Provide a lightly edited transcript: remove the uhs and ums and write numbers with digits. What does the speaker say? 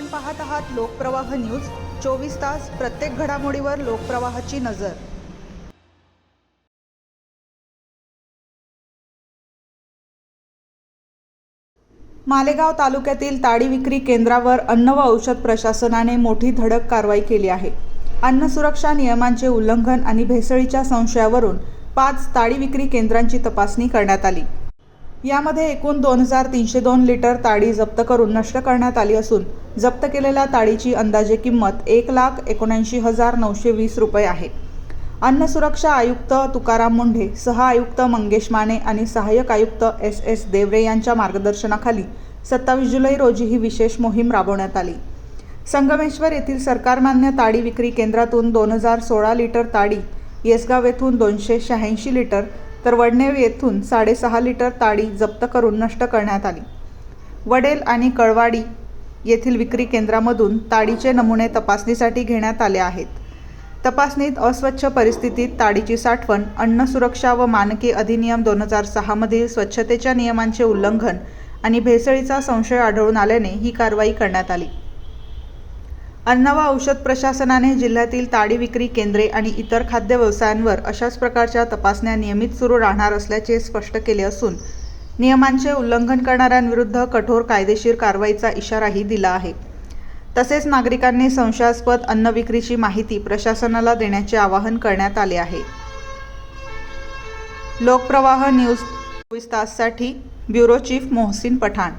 आपण पाहत आहात लोकप्रवाह न्यूज 24 तास प्रत्येक घडामोडीवर लोकप्रवाहाची नजर। मालेगाव तालुक्यातील ताडी विक्री केंद्रावर अन्न व औषध प्रशासनाने मोठी धडक कारवाई केली आहे। अन्न सुरक्षा नियमांचे उल्लंघन आणि भेसळीच्या संशयावरून 5 ताडी विक्री केंद्रांची तपासणी करण्यात आली। यामध्ये एकूण 2302 लिटर ताडी जप्त करून नष्ट करण्यात आली असून जप्त केलेल्या ताडीची अंदाजे किंमत 1,79,920 रुपये आहे। अन्न सुरक्षा आयुक्त तुकाराम मुंढे, सह आयुक्त मंगेश माने आणि सहाय्यक आयुक्त SS देवरे यांच्या मार्गदर्शनाखाली 27 जुलै रोजी ही विशेष मोहीम राबवण्यात आली। संगमेश्वर येथील सरकारमान्य ताडी विक्री केंद्रातून 2016 लिटर ताडी, येसगाव येथून 286 लिटर तर वडनेर येथून 6.5 लिटर ताडी जप्त करून नष्ट करण्यात आली। वडेल आणि कळवाडी येथील विक्री केंद्रामधून ताडीचे नमुने तपासणीसाठी घेण्यात आले आहेत। तपासणीत अस्वच्छ परिस्थितीत ताडीची साठवण, अन्न सुरक्षा व मानके अधिनियम 2006 मधील स्वच्छतेच्या नियमांचे उल्लंघन आणि भेसळीचा संशय आढळून आल्याने ही कारवाई करण्यात आली। अन्न व औषध प्रशासनाने जिल्ह्यातील ताडी विक्री केंद्रे आणि इतर खाद्य व्यवसायांवर अशाच प्रकारच्या तपासण्या नियमित सुरू राहणार असल्याचे स्पष्ट केले असून नियमांचे उल्लंघन करणाऱ्यांविरुद्ध कठोर कायदेशीर कारवाईचा इशाराही दिला आहे। तसेच नागरिकांनी संशयास्पद अन्न विक्रीची माहिती प्रशासनाला देण्याचे आवाहन करण्यात आले आहे। लोकप्रवाह न्यूज 24 ताससाठी ब्युरो चीफ मोहसिन पठाण।